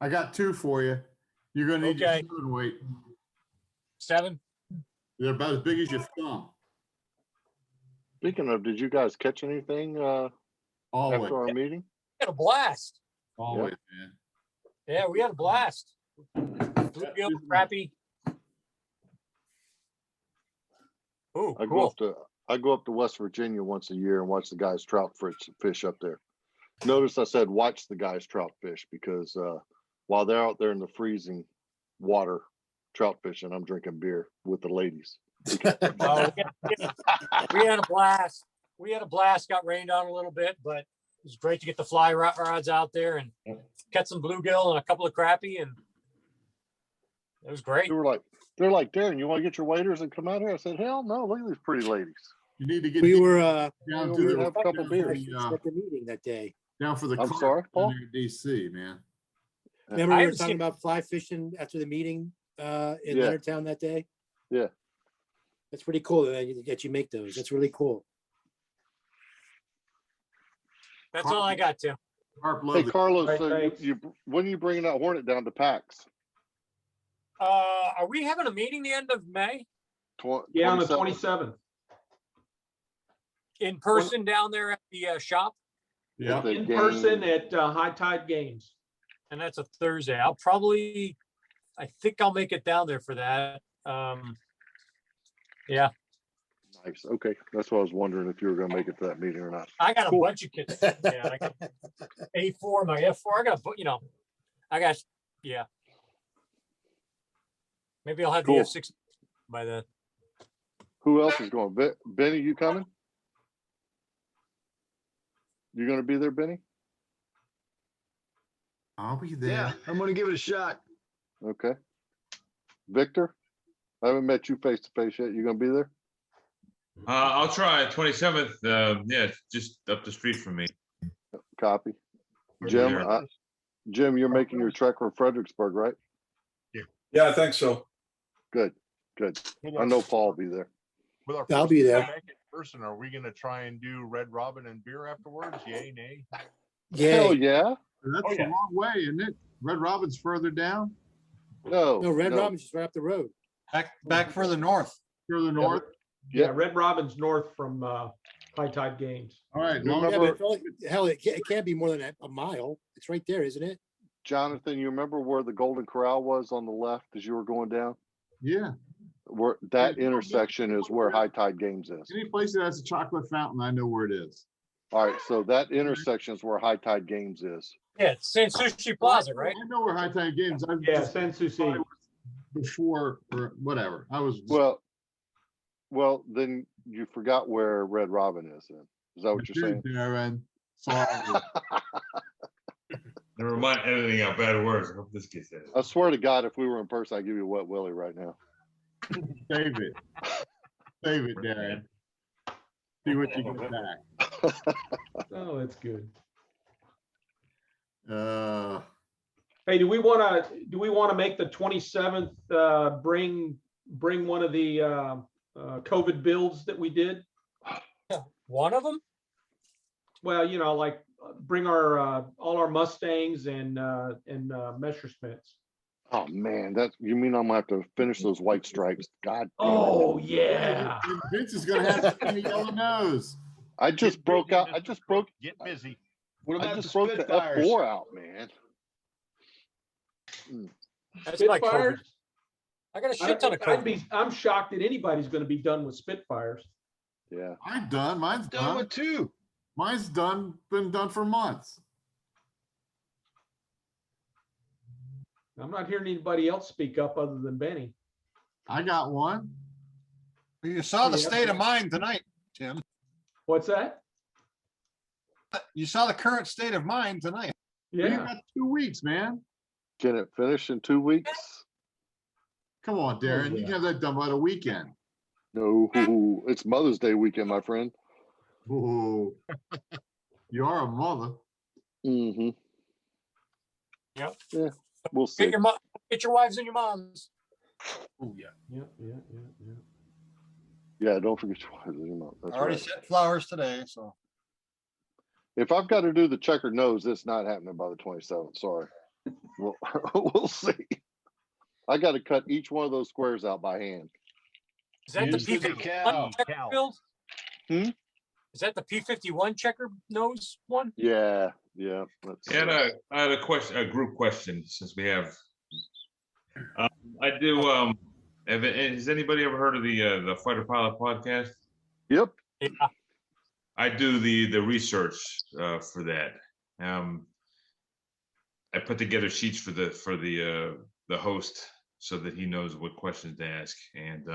I got two for you. You're gonna need your Okay. 7 weight. 7? They're about as big as your thumb. Speaking of, did you guys catch anything Always, after our meeting? We had a blast. always, man. Yeah, we had a blast. Bluegill, crappie. Oh, I cool. go up to West Virginia once a year and watch the guys trout fish up there. Notice I said watch the guys trout fish because while they're out there in the freezing water trout fishing, I'm drinking beer with the ladies. Oh, we had a blast. We had a blast. Got rained on a little bit, but it was great to get the fly rods out there and catch some bluegill and a couple of crappie, and it was great. They're like, Darren, you want to get your waders and come out here? I said, hell no, look at these pretty ladies. You need to get We were down we to were the have a couple beers. at the meeting that day. down for the. I'm carp sorry, down Paul? there in DC, man. Remember I we were haven't talking seen- about fly fishing after the meeting in Yeah. Leonardtown that day? Yeah. That's pretty cool that you make those. That's really cool. That's all I got, Tim. Carp Hey, love. Carlos, Right, so thanks. when are you bringing that Hornet down to PAX? Are we having a meeting the end of May Yeah, on the 27th? 27th. in person down there at the shop? Yeah. The In game. person at High Tide Games. And that's a Thursday. I think I'll make it down there for that. Yeah, Nice. Okay, that's what I was wondering if you were going to make it to that meeting or not. I got a Cool. bunch of kits. Yeah, I got A4, my F4. I got, yeah. Maybe I'll have Cool. the F6 by then. Who else is going? Benny, you coming? You going to be there, Benny? I'll be there. Yeah, I'm gonna give it a shot. Okay. Victor, I haven't met you face to face yet. You going to be there? I'll try 27th. Yeah, it's just up the street from me. Copy. Over Jim, there. Jim, you're making your trek from Fredericksburg, right? Yeah, I think so. Good. I know Paul will be there. With our I'll first be time there. back in person, are we gonna try and do Red Robin and beer afterwards? Yay, nay? Hell Yeah. yeah. That's Oh, yeah. a long way, isn't it? Red Robin's further down, No. No, Red Robin's just right up the road. Back further north. further north. Yeah, Red Robin's north from High Tide Games. All right. You long- Yeah, remember- but it's only, hell, it can't be more than a mile. It's right there, isn't it? Jonathan, you remember where the Golden Corral was on the left as you were going down? Yeah. Where that intersection is where High Tide Games is. Any place that has a chocolate fountain, I know where it is. All right, so that intersection is where High Tide Games is. Yeah, it's San Sushi Plaza, right? I know where High Tide Games. I Yeah, just San Souci. before or whatever. I was. Well, then you forgot where Red Robin is then. Is that what you're saying? Darren. Sorry. Never mind editing out bad words. I hope this gets edited. I swear to God, if we were in person, I'd give you a wet willy right now. Save it. Save it, Darren. See what you get back. Oh, that's good. Hey, do we want to make the 27th, bring one of the COVID builds that we did? One of them? Well, like bring our, all our Mustangs and Messerschmitts. Oh man, you mean I'm gonna have to finish those white stripes? God. damn it. Oh, yeah. Vince is gonna have a yellow nose. I just broke out. I just broke Get busy. What I about the just broke the Spitfires? F4 out, man. That's my COVID. Spitfires? I got a shit ton of COVID. I'm shocked that anybody's going to be done with Spitfires. Yeah. I'm done. Mine's Done done. with two. Mine's done. Been done for months. I'm not hearing anybody else speak up other than Benny. I got one. You saw the Yeah. state of mind tonight, Tim. What's that? You saw the current state of mind tonight. You Yeah. got 2 weeks, man. Can it finish in 2 weeks? Come on, Darren. You yeah. can have that done by the weekend. No, it's Mother's Day weekend, my friend. Ooh. You are a mother. Mm-hmm. Yep. Yeah, we'll see. Get your wives and your moms. Oh, yeah. Yeah. Yeah, don't forget your wives and your mom. That's Already right. sent flowers today, so. If I've got to do the checkered nose, it's not happening by the 27th. Sorry. Well, we'll see. I got to cut each one of those squares out by hand. Is that the Use the P51 cow. checker build? Hmm? Is that the P51 checker nose one? Yeah, yeah. Let's see. And I had a question, a group question, since we have. I do. Has anybody ever heard of the Fighter Pilot podcast? Yep. Yeah. I do the research for that. I put together sheets for the host so that he knows what questions to ask. And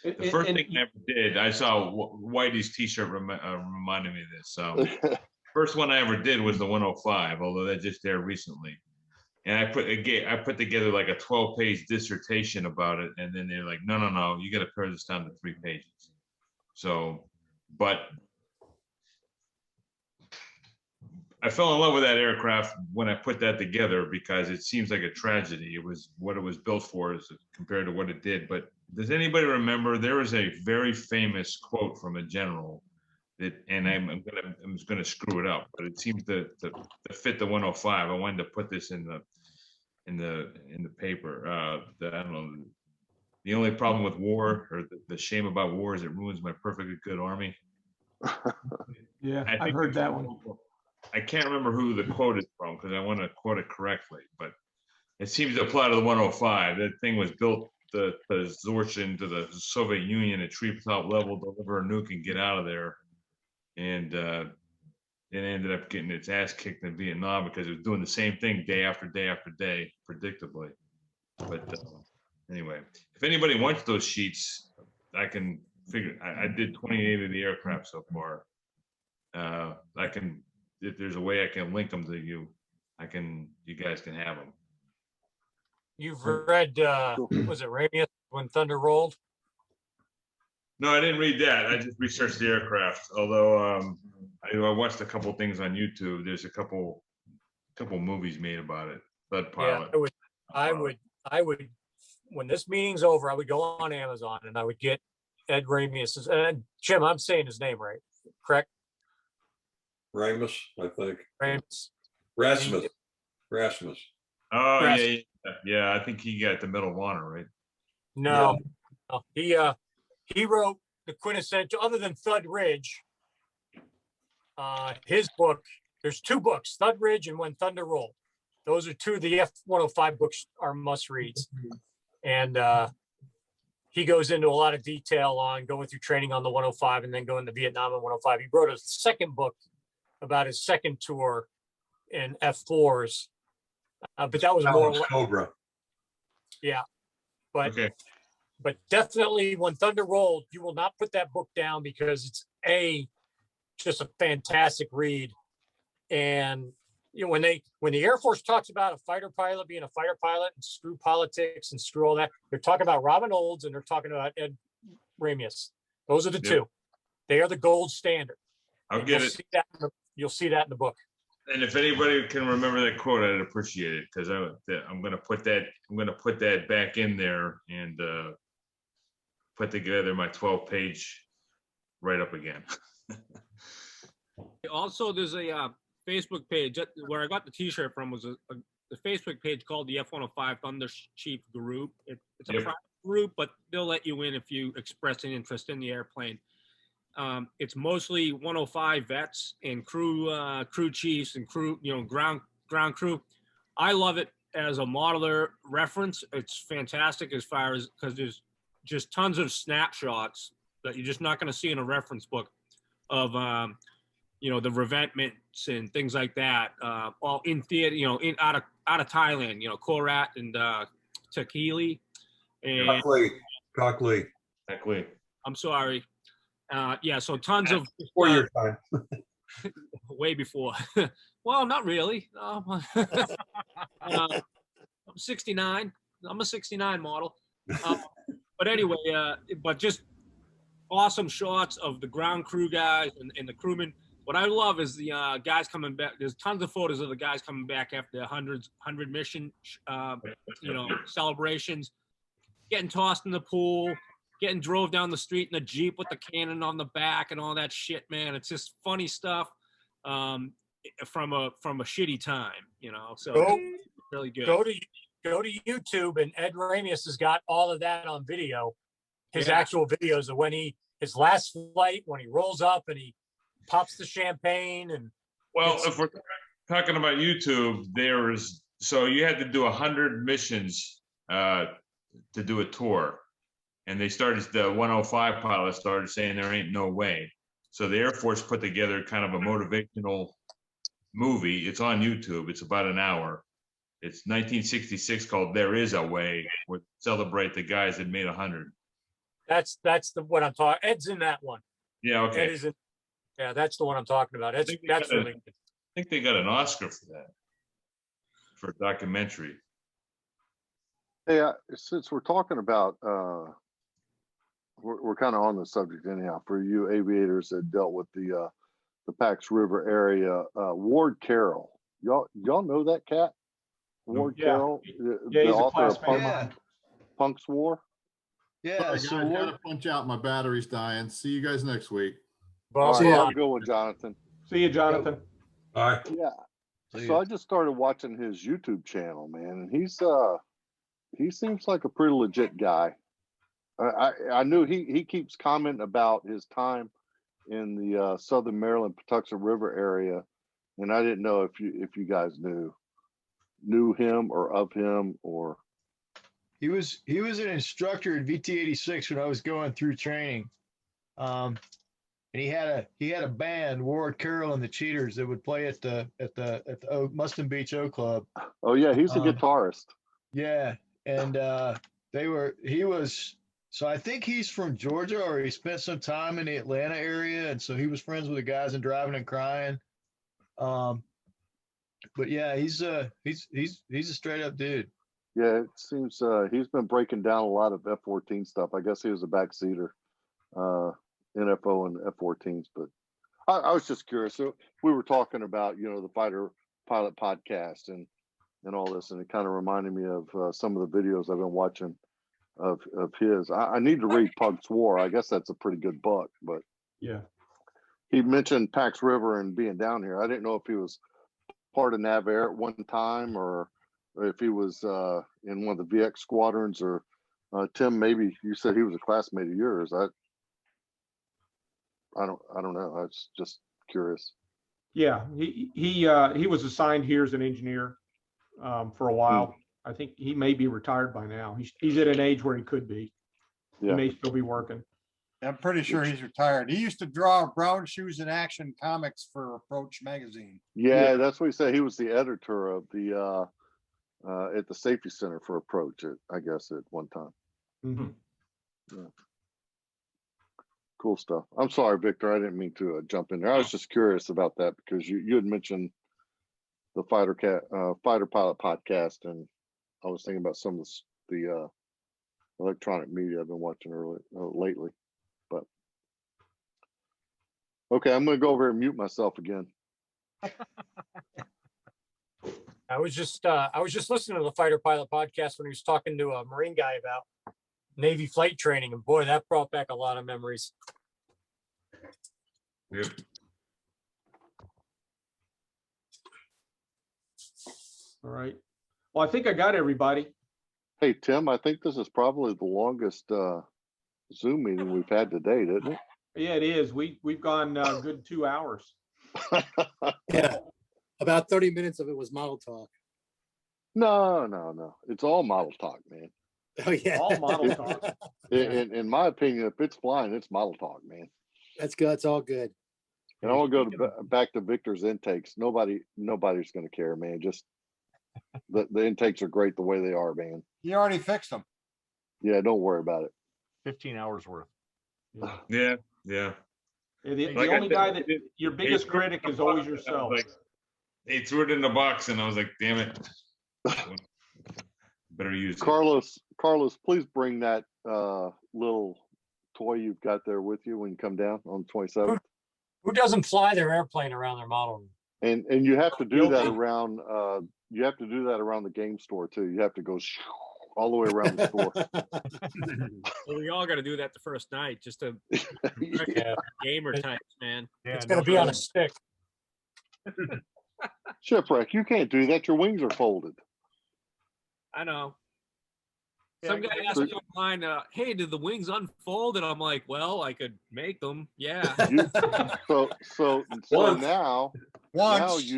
the first thing I ever did, I saw Whitey's T-shirt reminded me of this. First one I ever did was the 105, although that just aired recently. And I put together like a 12-page dissertation about it, and then they're like, no, you got to pare this down to 3 pages. So, but I fell in love with that aircraft when I put that together because it seems like a tragedy. It was what it was built for as compared to what it did. But does anybody remember there was a very famous quote from a general that, and I'm gonna screw it up, but it seems to fit the 105. I wanted to put this in the paper. I don't know. The only problem with war, or the shame about war, is it ruins my perfectly good army. Yeah, I I've think heard that one. I can't remember who the quote is from because I want to quote it correctly, but it seems to apply to the 105. That thing was built to absorption to the Soviet Union at treetop level, deliver a nuke and get out of there. And it ended up getting its ass kicked in Vietnam because it was doing the same thing day after day after day, predictably. But anyway, if anybody wants those sheets, I can figure. I did 28 of the aircraft so far. I can. If there's a way I can link them to you, you guys can have them. You've read, was it Ramius When Thunder Rolled? No, I didn't read that. I just researched the aircraft. Although I watched a couple things on YouTube. There's a couple movies made about it. Thud Pilot. Yeah, I would, when this meeting's over, I would go on Amazon and I would get Ed Ramius's, and Jim, I'm saying his name right, correct? Ramus, I think. Ramus. Rasmus. Oh Rasmus. yeah. I think he got the Medal of Honor, right? No, he wrote the quintessential, other than Thud Ridge. His book, there's 2 books, Thud Ridge and When Thunder Rolled. Those are 2 of the F-105 books are must reads. And he goes into a lot of detail on going through training on the 105 and then going to Vietnam in 105. He wrote a second book about his second tour in F4s. But that was more Cobra. Yeah. But Okay. but definitely When Thunder Rolled, you will not put that book down because it's just a fantastic read. And you know, when the Air Force talks about a fighter pilot being a fighter pilot and screw politics and screw all that, they're talking about Robin Olds and they're talking about Ed Ramius. Those are the 2. They are the gold standard. I'll And get it. You'll see that in the book. And if anybody can remember that quote, I'd appreciate it because I'm gonna put that back in there and put together my 12-page write-up again. Also, there's a Facebook page where I got the T-shirt from was the Facebook page called the F-105 Thunder Chief Group. It's a private group, but they'll let you in if you express an interest in the airplane. It's mostly 105 vets and crew chiefs and crew, ground crew. I love it as a modeler reference. It's fantastic as far as, because there's just tons of snapshots that you're just not going to see in a reference book of, the revetments and things like that, all in theater, out of Thailand, Korat and Takili. And Cockley. I'm sorry. So tons of Before your time. way before. Well, not really. I'm 69. I'm a 69 model. But anyway, but just awesome shots of the ground crew guys and the crewmen. What I love is the guys coming back. There's tons of photos of the guys coming back after 100 mission, celebrations, getting tossed in the pool, getting drove down the street in a Jeep with the cannon on the back and all that shit, man. It's just funny stuff from a shitty time, So really good. Go to YouTube, and Ed Ramius has got all of that on video. His Yeah. actual videos of when his last flight, when he rolls up and he pops the champagne, and Well, It's- if we're talking about YouTube, so you had to do 100 missions to do a tour. And the 105 pilot started saying there ain't no way. So the Air Force put together kind of a motivational movie. It's on YouTube. It's about an hour. It's 1966 called There Is a Way, where celebrate the guys that made 100. that's what I'm talking. Ed's in that one. Yeah, Ed okay. is in. Yeah, that's the one I'm talking about. That's think we that's gotta- really good. I think they got an Oscar for that, for a documentary. Hey, since we're talking about, we're kind of on the subject anyhow, for you aviators that dealt with the Pax River area, Ward Carroll, y'all know that cat? Ward Yeah. Carroll, Yeah, he's a author of classmate of Yeah. mine. Punk's War. Yeah, Sorry, so guys, Ward, gotta punch out. My battery's dying. See you guys next week. All Boss right, Lon. have a good one, Jonathan. See you, Jonathan. All right. Yeah. See So ya. I just started watching his YouTube channel, man, and he seems like a pretty legit guy. I knew he keeps commenting about his time in the Southern Maryland Patuxent River area, and I didn't know if you guys knew him or of him or. he was an instructor at VT-86 when I was going through training. And he had a band, Ward Carroll and the Cheaters, that would play at the Mustin Beach O Club. Oh yeah, he's a Um, guitarist. Yeah, and so I think he's from Georgia, or he spent some time in the Atlanta area, and so he was friends with the guys in Driving and Crying. But yeah, he's a straight up dude. Yeah, it seems he's been breaking down a lot of F-14 stuff. I guess he was a backseater, NFO and F-14s. But I was just curious. So we were talking about the Fighter Pilot podcast and all this, and it kind of reminded me of some of the videos I've been watching of his. I need to read Punk's War. I guess that's a pretty good book. But Yeah. he mentioned Pax River and being down here. I didn't know if he was part of NavAir at one time or if he was in one of the VX squadrons, or Tim, maybe you said he was a classmate of yours. I don't know. I was just curious. Yeah, he was assigned here as an engineer for a while. I think he may be retired by now. He's at an age where he could be. He Yeah. may still be working. I'm pretty sure he's retired. He used to draw Brown Shoes in Action comics for Approach magazine. Yeah, that's what he said. He was the editor of the at the Safety Center for Approach, I guess, at one time. Mhm. Yeah. Cool stuff. I'm sorry, Victor. I didn't mean to jump in there. I was just curious about that because you had mentioned the Fighter Pilot podcast, and I was thinking about some of the electronic media I've been watching lately. But okay, I'm going to go over and mute myself again. I was just listening to the Fighter Pilot podcast when he was talking to a Marine guy about Navy flight training, and boy, that brought back a lot of memories. Yep. All right. Well, I think I got everybody. Hey, Tim, I think this is probably the longest Zoom meeting we've had to date, isn't it? Yeah, it is. We've gone good 2 hours. Yeah. About 30 minutes of it was model talk. No. It's all model talk, man. Oh, yeah. All model talk. In my opinion, if it's flying, it's model talk, man. That's good. It's all good. And I want to go back to Victor's intakes. Nobody's going to care, man. Just the intakes are great the way they are, man. He already fixed them. Yeah, don't worry about it. 15 hours worth. Yeah. Yeah, the Like I only said, guy that it- your biggest threw it critic in is the always box, and I was yourself. like, they threw it in the box, and I was like, damn it. Better use it. Carlos, please bring that little toy you've got there with you when you come down on the 27th. Who doesn't fly their airplane around their model room? And you have to do that Guilty. around the game store too. You have to go all the way around the store. Well, we all got to do that the first night just to Yeah. gamer types, man. It's gonna be on a stick. Shipwreck, you can't do that. Your wings are folded. I know. Yeah, Some guy I- asked me online, hey, did the wings unfold? And I'm like, well, I could make them. Yeah. So Once. now Once,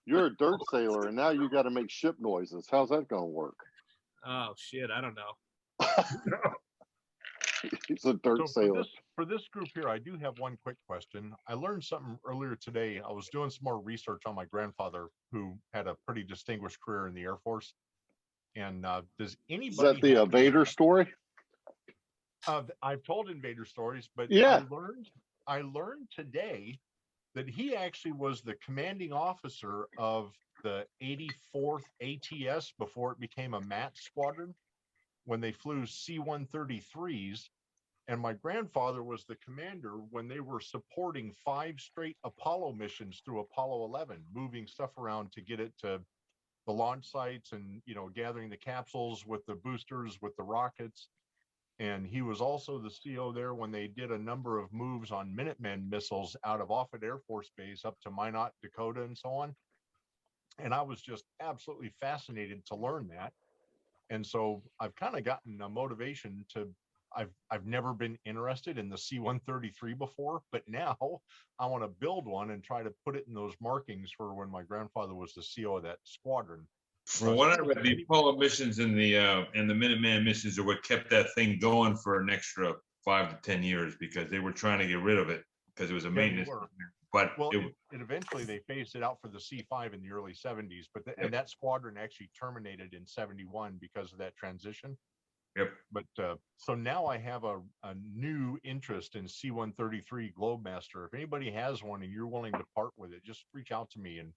you're a dirt sailor and now you got to make ship noises. How's that going to work? Oh, shit. I don't know. He's a dirt So sailor. for this group here, I do have one quick question. I learned something earlier today. I was doing some more research on my grandfather, who had a pretty distinguished career in the Air Force. And does anybody Is that the happen to Vader have- story? I've told Invader stories, but Yeah. I learned today that he actually was the commanding officer of the 84th ATS before it became a MAT squadron, when they flew C-133s. And my grandfather was the commander when they were supporting 5 straight Apollo missions through Apollo 11, moving stuff around to get it to the launch sites and, you know, gathering the capsules with the boosters, with the rockets. And he was also the CO there when they did a number of moves on Minuteman missiles out of Offutt Air Force Base up to Minot, Dakota, and so on. And I was just absolutely fascinated to learn that. And so I've kind of gotten a motivation to, I've never been interested in the C-133 before, but now I want to build one and try to put it in those markings for when my grandfather was the CO of that squadron. From what I read, the Apollo missions and the Minuteman missions are what kept that thing going for an extra 5 to 10 years, because they were trying to get rid of it because it was a they maintenance. were. But Well, it, it eventually they phased it out for the C5 in the early 70s, but and that squadron actually terminated in 71 because of that transition. yep. But so now I have a new interest in C-133 Globemaster. If anybody has one and you're willing to part with it, just reach out to me, and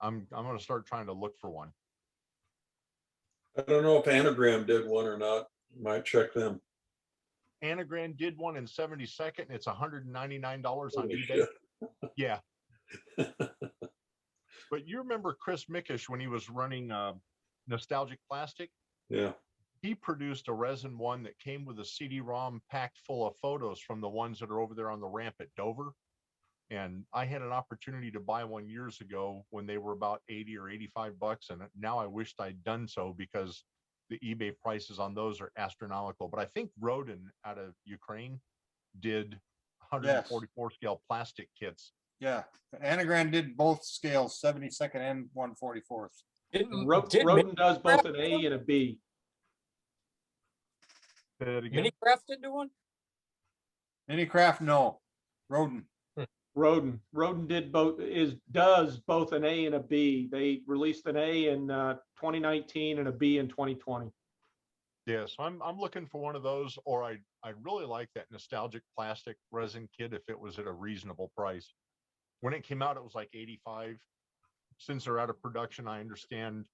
I'm going to start trying to look for one. I don't know if Anagram did one or not. Might check them. Anagram did one in 72nd, and it's $199 on Holy eBay. shit. Yeah. But you remember Chris Mickish when he was running Nostalgic Plastic? Yeah. He produced a resin one that came with a CD-ROM packed full of photos from the ones that are over there on the ramp at Dover. And I had an opportunity to buy one years ago when they were about 80 or 85 bucks. And now I wished I'd done so, because the eBay prices on those are astronomical. But I think Rodin out of Ukraine did 144 scale plastic kits. yeah, Anagram did both scales, 72nd and 144th. Didn't, Rodin does both an A and a B. Say that again. Minicraft didn't do one? Minicraft, no. Rodin. Rodin does both an A and a B. They released an A in 2019 and a B in 2020. Yeah, so I'm looking for one of those, or I'd really like that Nostalgic Plastic resin kit if it was at a reasonable price. When it came out, it was like 85. Since they're out of production, I understand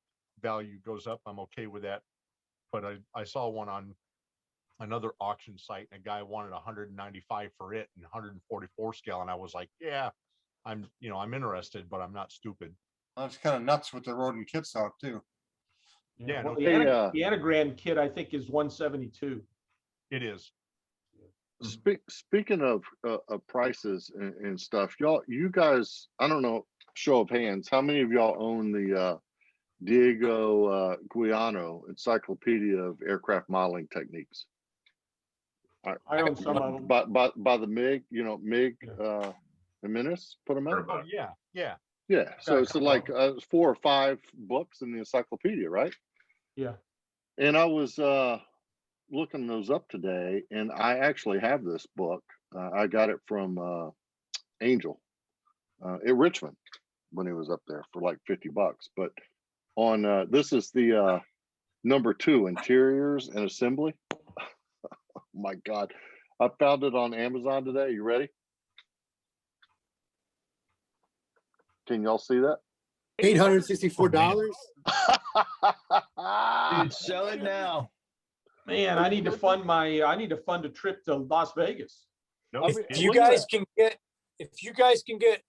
value goes up. I'm okay with that. But I saw one on another auction site, and a guy wanted 195 for it and 144 scale, and I was like, yeah, I'm interested, but I'm not stupid. That's kind of nuts with the Rodin kits out too. Yeah, Well, no, the Anagram kit, I think, is 172. it is. Speaking of prices and stuff, you guys, I don't know, show of hands, how many of y'all own the Diego Guiano Encyclopedia of Aircraft Modeling Techniques? I own some of them. By the MiG, MiG Jimenez put them out. Oh, yeah. Yeah, so it's like 4 or 5 books in the encyclopedia, right? Yeah. And I was looking those up today, and I actually have this book. I got it from Angel at Richmond when he was up there for like 50 bucks. But on this is the number 2, Interiors and Assembly. Oh my God, I found it on Amazon today. You ready? Can y'all see that? $864. Dude, sell it now. Man, I need to fund a trip to Las Vegas. If you guys can get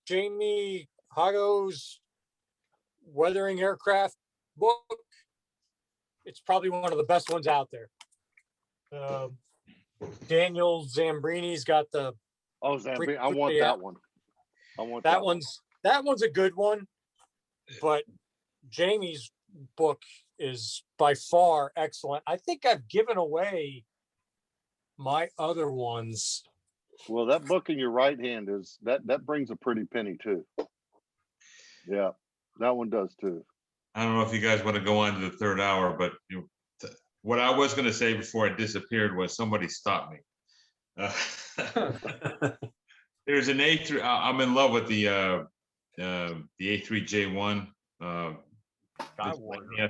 Jamie Hago's Weathering Aircraft book, it's probably one of the best ones out there. Daniel Zambrini's got the Zambrini, I want that one. I want that one's a good one, but Jamie's book is by far excellent. I think I've given away my other ones. Well, that book in your right hand is that brings a pretty penny too. Yeah, that one does too. I don't know if you guys want to go on to the third hour, but what I was going to say before I disappeared was somebody stopped me. There's an A3. I'm in love with the A3J1. I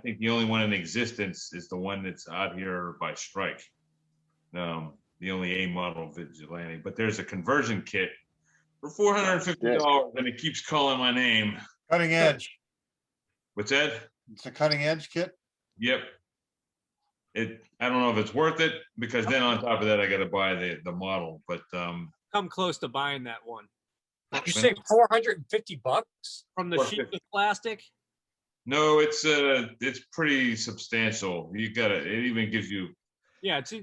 think the only one in existence is the one that's out here by Strike. The only A model Vigilante. But there's a conversion kit for $450, and it keeps calling my name. Cutting edge. What's that? It's a cutting edge kit. Yep. I don't know if it's worth it, because then on top of that, I got to buy the model. But Come close to buying that one. You say $450 From the sheet of plastic? no, it's pretty substantial. You got it. It even gives you. Yeah, I was a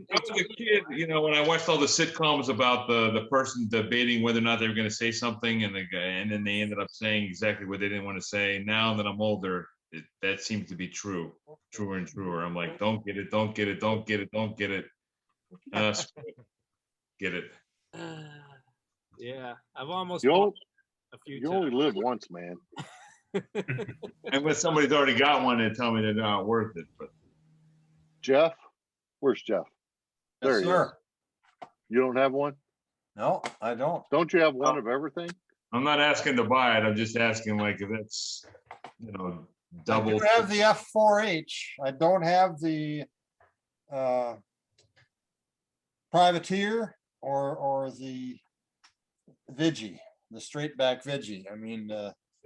kid, when I watched all the sitcoms about the person debating whether or not they were going to say something, and then they ended up saying exactly what they didn't want to say. Now that I'm older, that seems to be truer and truer. I'm like, don't get it, don't get it, don't get it, don't get it. Get it. Yeah, I've almost You bought a few You times. only live once, man. And when somebody's already got one, they tell me they're not worth it. But Jeff, where's Jeff? There Yes, he is. sir. You don't have one? No, I don't. Don't you have one of everything? I'm not asking to buy it. I'm just asking, like, if it's I double. do have the F4H. I don't have the Privateer or the Vigi, the straight back Vigi. I mean,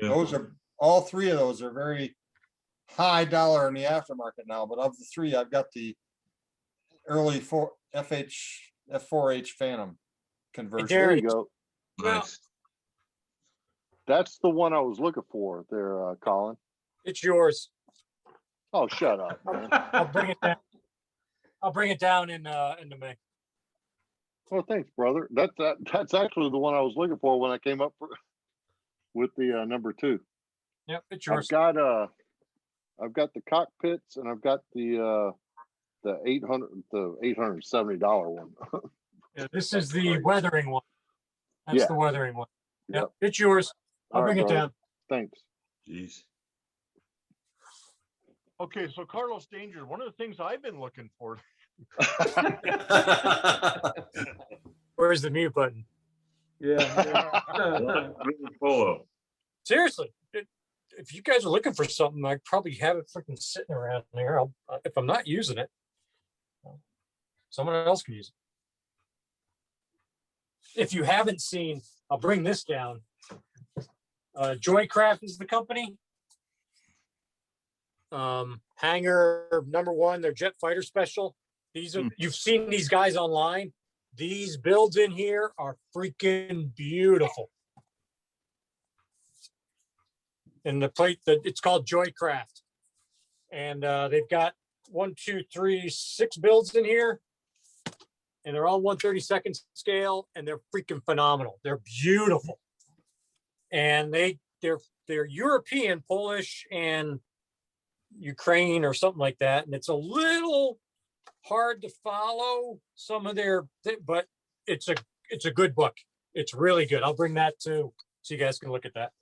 those are, all three of those are very high dollar in the aftermarket now, but of the three, I've got the early F4H Phantom conversion. There you go. Nice. That's the one I was looking for there, Colin. It's yours. Oh, shut up, man. I'll bring it down. I'll bring it down in the May. Well, thanks, brother. That's actually the one I was looking for when I came up with the number 2. Yep, it's yours. I've got the cockpits, and I've got the $870 one. Yeah, this is the weathering one. That's Yeah. the weathering one. Yep, Yep. it's yours. I'll All right, bring it brother. down. Thanks. Jeez. Okay, so Carlos Danger, one of the things I've been looking for. Where's the mute button? Yeah. Polo. Seriously, if you guys are looking for something, I probably have it freaking sitting around there. If I'm not using it, someone else can use it. If you haven't seen, I'll bring this down. Joycraft is the company. Hangar number 1, their jet fighter special. These are, you've seen these guys online. These builds in here are freaking beautiful. And the plate that it's called Joycraft. And they've got 1, 2, 3, 6 builds in here. And they're all 1/32 scale, and they're freaking phenomenal. They're beautiful. And they're European, Polish, and Ukraine or something like that. And it's a little hard to follow some of their, but it's a good book. It's really good. I'll bring that too, so you guys can look at that.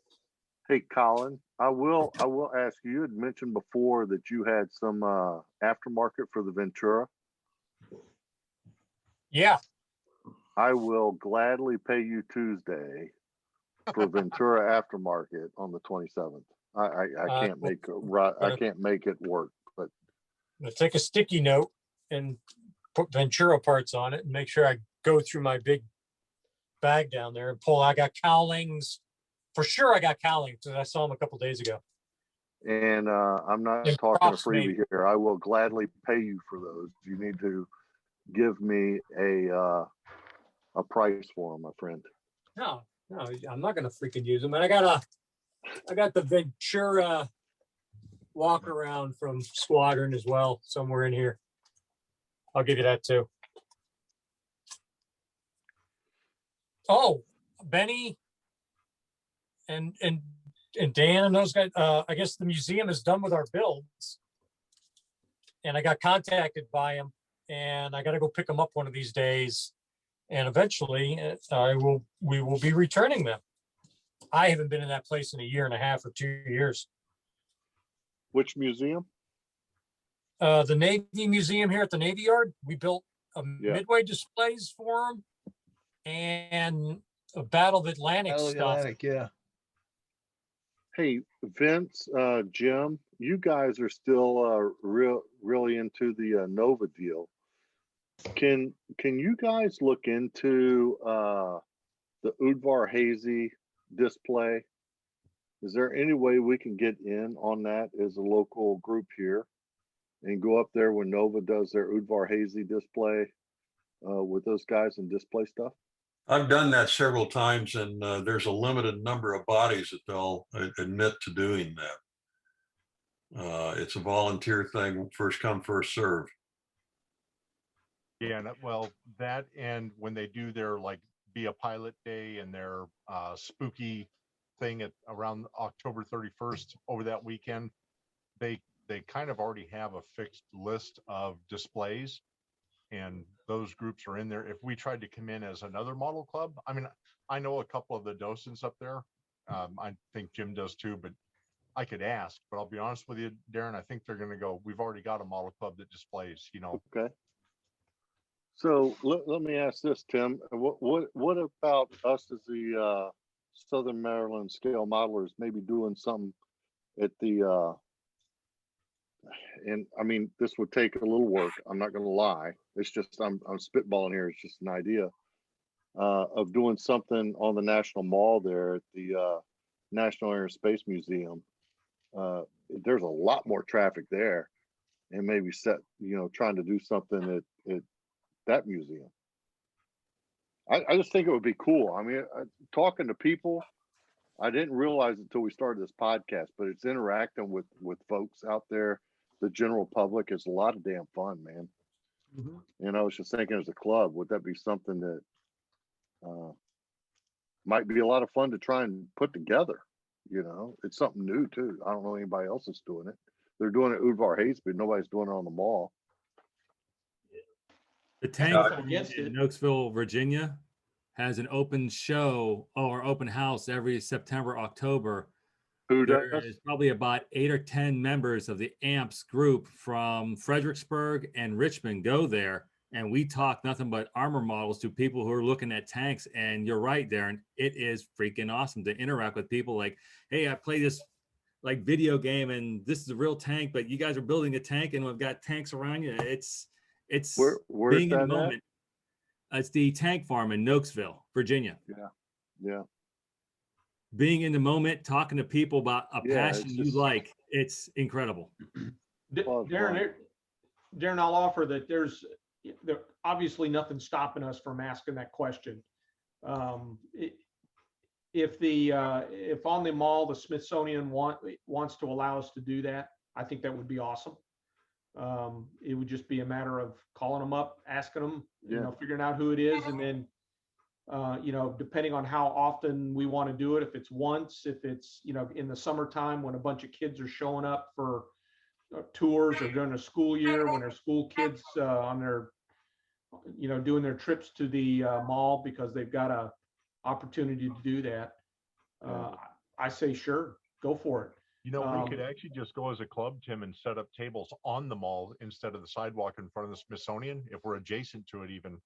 Hey, Colin, I will ask you. You had mentioned before that you had some aftermarket for the Ventura. Yeah. I will gladly pay you Tuesday for Ventura aftermarket on the 27th. I can't make it right. I can't make it work, but I'm gonna take a sticky note and put Ventura parts on it and make sure I go through my big bag down there and pull. I got cowlings. For sure I got cowlings because I saw them a couple days ago. and I'm not And talking a props, mate. freebie here. I will gladly pay you for those. You need to give me a price for them, my friend. No, I'm not gonna freaking use them. And I got the Ventura walk around from Squadron as well, somewhere in here. I'll give you that too. Oh, Benny and and Dan and those guys, I guess the museum is done with our builds. And I got contacted by him, and I gotta go pick them up one of these days. And eventually, we will be returning them. I haven't been in that place in a year and a half or 2 years. Which museum? The Navy Museum here at the Navy Yard, we built a Yeah. Midway displays for them and a Battle of Atlantic Battle of stuff. Atlantic, yeah. Hey, Vince, Jim, you guys are still really into the Nova deal. Can you guys look into the Udvar Hazy display? Is there any way we can get in on that as a local group here and go up there when Nova does their Udvar Hazy display with those guys and display stuff? I've done that several times, and there's a limited number of bodies that they'll admit to doing that. It's a volunteer thing, first come, first serve. Yeah, well, that and when they do their like Be a Pilot Day and their spooky thing at around October 31st over that weekend, they kind of already have a fixed list of displays, and those groups are in there. If we tried to come in as another model club, I mean, I know a couple of the docents up there. I think Jim does too, but I could ask. But I'll be honest with you, Darren, I think they're going to go, we've already got a model club that displays, you know. Okay. So let me ask this, Tim. What about us as the Southern Maryland scale modelers, maybe doing something at the and I mean, this would take a little work. I'm not going to lie. It's just I'm spitballing here. It's just an idea of doing something on the National Mall there at the National Air and Space Museum. There's a lot more traffic there, and maybe trying to do something at that museum. I just think it would be cool. I mean, talking to people, I didn't realize it until we started this podcast, but it's interacting with folks out there. The general public is a lot of damn fun, man. Mhm. And I was just thinking, as a club, would that be something that might be a lot of fun to try and put together? You know, it's something new too. I don't know anybody else is doing it. They're doing it at Udvar Hazy, but nobody's doing it on the mall. The tank Nothing farm against in it. Knoxville, Virginia, has an open show or open house every September, October. Who There does? is probably about 8 or 10 members of the AMPS group from Fredericksburg and Richmond go there, and we talk nothing but armor models to people who are looking at tanks. And you're right, Darren, it is freaking awesome to interact with people like, hey, I play this like video game and this is a real tank, but you guys are building a tank and we've got tanks around you. It's Where's being in the that at? moment. It's the tank farm in Knoxville, Virginia. Yeah. Being in the moment, talking to people about a Yeah, passion it's you just- like, it's incredible. Darren, I'll offer that there's obviously nothing stopping us from asking that question. If on the mall, the Smithsonian wants to allow us to do that, I think that would be awesome. It would just be a matter of calling them up, asking them, figuring out who it is, and then depending on how often we want to do it, if it's once, if it's, in the summertime when a bunch of kids are showing up for tours, or during a school year when their school kids on their, doing their trips to the mall because they've got a opportunity to do that. I say, sure, go for it. We could actually just go as a club, Tim, and set up tables on the mall instead of the sidewalk in front of the Smithsonian, if we're adjacent to it even.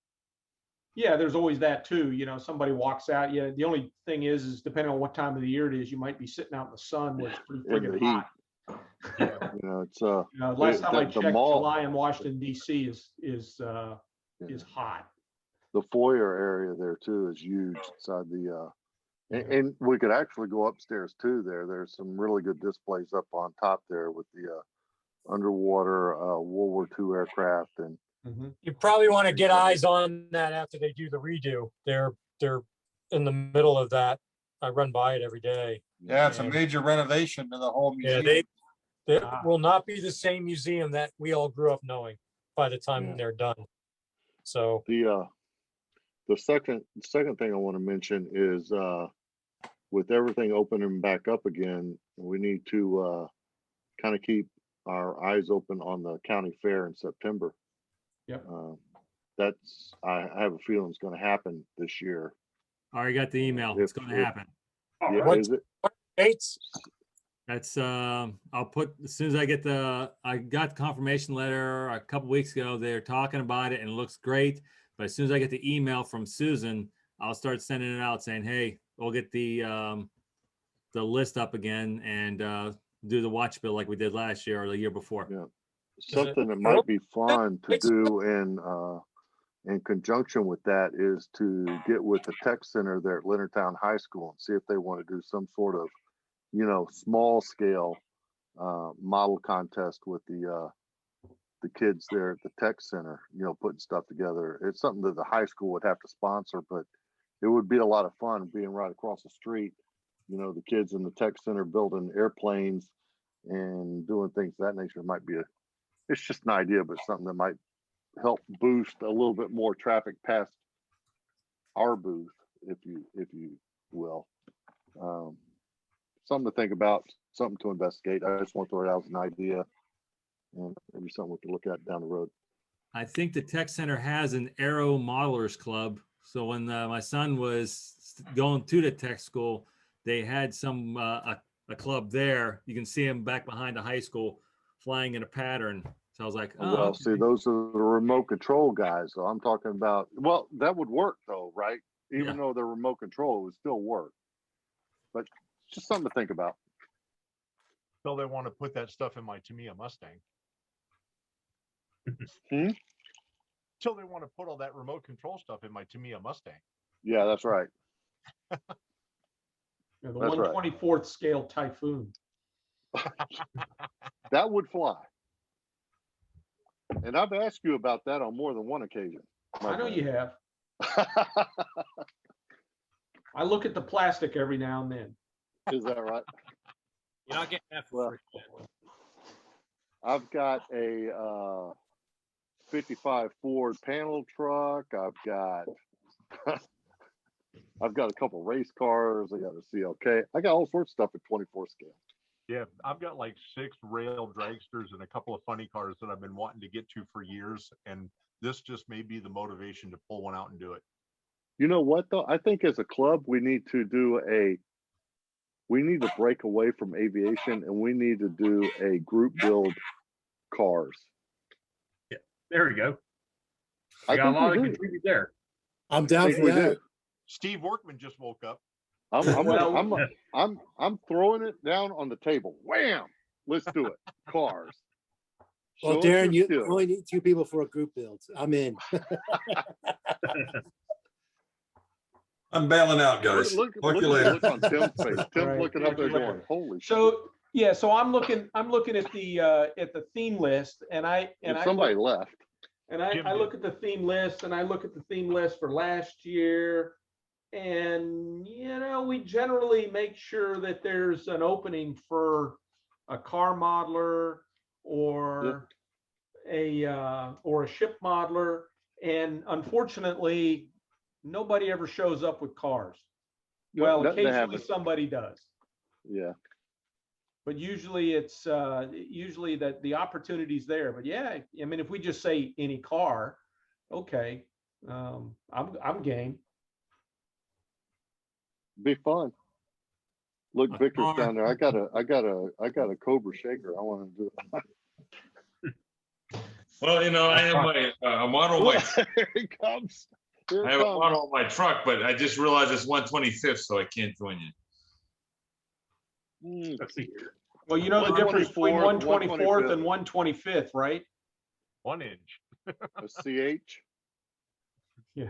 Yeah, there's always that too. Somebody walks out. Yeah, the only thing is depending on what time of the year it is, you might be sitting out in the sun where it's pretty In the friggin' heat. hot. It's Last time I the checked, mall- July in Washington D.C. is hot. The foyer area there too is huge inside the and we could actually go upstairs too there. There's some really good displays up on top there with the underwater World War II aircraft, and You probably want to get eyes on that after they do the redo. They're in the middle of that. I run by it every day. Yeah, it's a major renovation to the whole Yeah, museum. they will not be the same museum that we all grew up knowing by the time Yeah. they're done. So the second thing I want to mention is with everything opening back up again, we need to kind of keep our eyes open on the county fair in September. Yep. That's, I have a feeling it's going to happen this year. Already got the email. It's going to happen. Yeah, What- is it? Dates? That's I'll put as soon as I got the confirmation letter a couple weeks ago. They're talking about it and it looks great. But as soon as I get the email from Susan, I'll start sending it out saying, hey, we'll get the list up again and do the watch bill like we did last year or the year before. Yeah. Something that might be fun to do in conjunction with that is to get with the tech center there at Leonardtown High School and see if they want to do some sort of, small scale model contest with the kids there at the tech center, putting stuff together. It's something that the high school would have to sponsor, but it would be a lot of fun being right across the street. The kids in the tech center building airplanes and doing things of that nature might be it's just an idea, but something that might help boost a little bit more traffic past our booth, if you will. Something to think about, something to investigate. I just want to throw it out as an idea and maybe something we can look at down the road. I think the tech center has an Aero Modelers Club. So when my son was going to the tech school, they had some a club there. You can see him back behind the high school flying in a pattern. So I was like, oh, Well, see, those are the remote control guys. So I'm talking about, well, that would work though, right? Even though they're remote control, it would still work. But it's just something to think about. Till they want to put that stuff in my Tamiya Mustang. Till they want to put all that remote control stuff in my Tamiya Mustang. Yeah, that's right. The That's right. 1/24th scale Typhoon. That would fly. And I've asked you about that on more than one occasion. I know you have. I look at the plastic every now and then. Is that right? You're not getting that for free. I've got a 55 Ford panel truck. I've got a couple race cars. I got a CLK. I got all sorts of stuff at 24 scale. Yeah, I've got like 6 rail dragsters and a couple of funny cars that I've been wanting to get to for years. And this just may be the motivation to pull one out and do it. You know what though? I think as a club, we need to break away from aviation and we need to do a group build cars. There we go. I got a think lot we to do. contribute there. I'm down for that. Steve Workman just woke up. I'm throwing it down on the table. Wham! Let's do it. Cars. Well, Show us Darren, your you skills. only need 2 people for a group build. I'm in. I'm bailing out, guys. Look Talk to you at the later. look on Tim's face. Tim's Right. looking up there going, holy shit. So yeah, so I'm looking at the theme list and I Somebody left. And I look at the theme list and I look at the theme list for last year. And, we generally make sure that there's an opening for a car modeler or a ship modeler. And unfortunately, nobody ever shows up with cars. Well, Nothing occasionally happens. somebody does. Yeah. But usually it's usually that the opportunity's there. But yeah, I mean, if we just say any car, okay, I'm game. Be fun. Look, A Victor's car. down there. I got a Cobra shaker. I want to do it. Well, I have a model on my Here he comes. Here I it have a comes. model on my truck, but I just realized it's 125th, so I can't join you. Let's see here. Well, you know the difference between 124th, 124th and 125th, right? 1 inch. A CH. Yeah.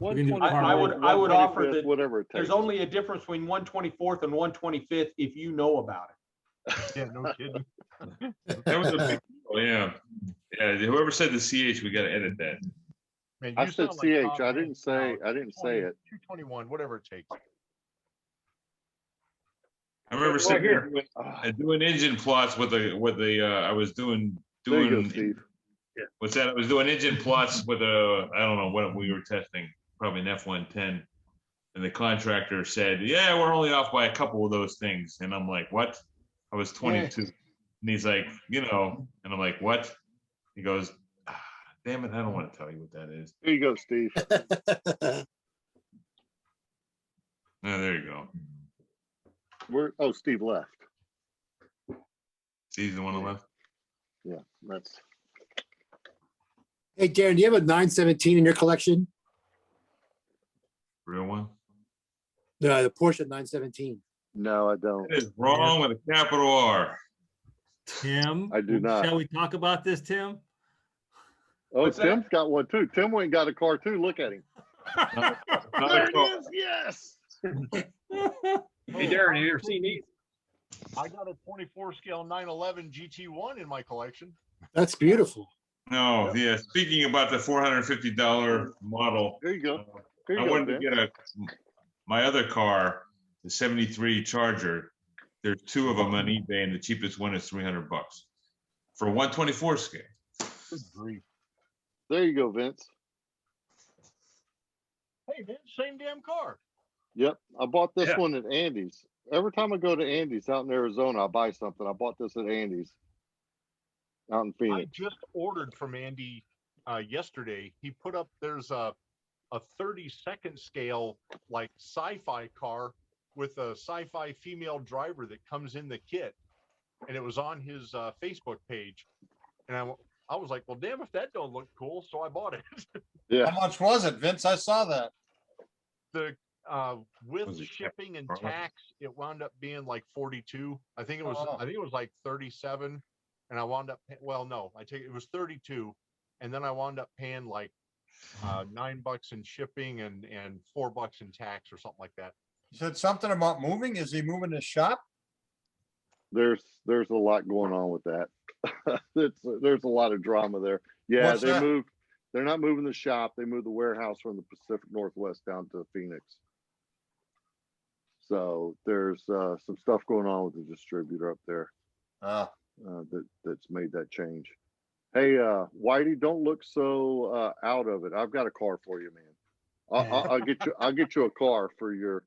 You can do 124th, I would offer 125th, that whatever it takes. There's only a difference between 124th and 125th if you know about it. Yeah, no kidding. That was a big deal, yeah. Yeah, whoever said the CH, we got to edit that. Man, I you said sound like CH. Tom I didn't Hanks say. now. I didn't say it. 221, whatever it takes. I remember Well, sitting here. there doing engine plots with the I was doing There you go, Steve. what's that? I was doing engine plots with I don't know what we were testing, probably an F-110. And the contractor said, yeah, we're only off by a couple of those things. And I'm like, what? I was 22. And he's like, and I'm like, what? He goes, damn it, I don't want to tell you what that is. Here you go, Steve. No, there you go. Steve left. Steve's the one who left. Yeah, that's. Hey, Darren, do you have a 917 in your collection? Real one? No, the Porsche 917. No, I don't. What is wrong with a capital R? Tim? I do not. Shall we talk about this, Tim? Oh, What's that? Tim's got one too. Tim went and got a car too. Look at him. Not There a it car. is. Yes. Hey, Darren, you ever seen these? I got a 24 scale 911 GT1 in my collection. That's beautiful. No, yeah. Speaking about the $450 model, There you go. Here I you go, wanted to Ben. get my other car, the 73 Charger. There's two of them on eBay, and the cheapest one is $300 for a 124 scale. Good grief. There you go, Vince. Hey, man, same damn car. Yep, I bought this Yeah. one at Andy's. Every time I go to Andy's out in Arizona, I buy something. I bought this at Andy's out in I Phoenix. just ordered from Andy yesterday. He put up, there's a 32nd scale, like sci-fi car with a sci-fi female driver that comes in the kit. And it was on his Facebook page. And I was like, well, damn, if that don't look cool. So I bought it. Yeah, How much was it, Vince? I saw that. The with Was it shipping and Carl? tax, it wound up being like 42. I think it was Oh. I think it was like 37, and I wound up well, no, it was 32, and then I wound up paying like $9 in shipping and $4 in tax or something like that. You said something about moving. Is he moving his shop? there's a lot going on with that. There's a lot of drama there. Yeah, What's they that? moved. They're not moving the shop. They moved the warehouse from the Pacific Northwest down to Phoenix. So there's some stuff going on with the distributor up there that's made that change. Hey, Whitey, don't look so out of it. I've got a car for you, man. I'll get you a car for your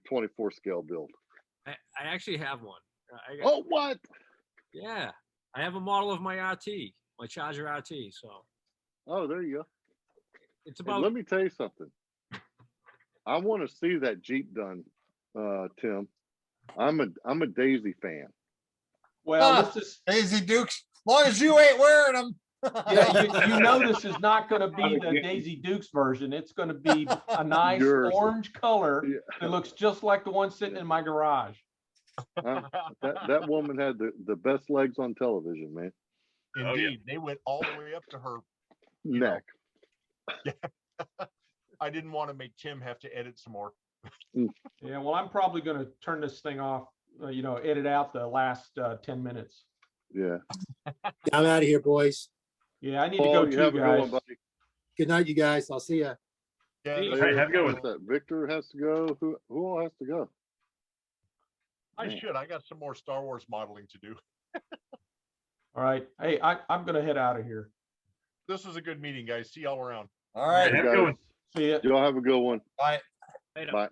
24 scale build. I actually have one. Oh, what? Yeah, I have a model of my RT, my Charger RT. So Oh, there you go. it's Hey, about let me tell you something. I want to see that Jeep done, Tim. I'm a Daisy fan. Well, this is, Daisy Dukes, as long as you ain't wearing them. yeah, you know this is not gonna be the Daisy Dukes version. It's gonna be a nice Yours. orange color Yeah. that looks just like the one sitting in my garage. That woman had the best legs on television, man. Indeed, they went all the way up to her you know. Neck. I didn't want to make Tim have to edit some more. Yeah, well, I'm probably gonna turn this thing off, edit out the last 10 minutes. Yeah. I'm out of here, boys. Yeah, I need to Paul, go you too, have a good one, guys. buddy. Good night, you guys. I'll see ya. Yeah, Hey, there's- have a good one. What's that? Victor has to go. Who all has to go? I Man. should. I got some more Star Wars modeling to do. All right. Hey, I'm gonna head out of here. This was a good meeting, guys. See y'all around. All right, Have a good one. See ya. Y'all have a good one. bye. Later. Bye.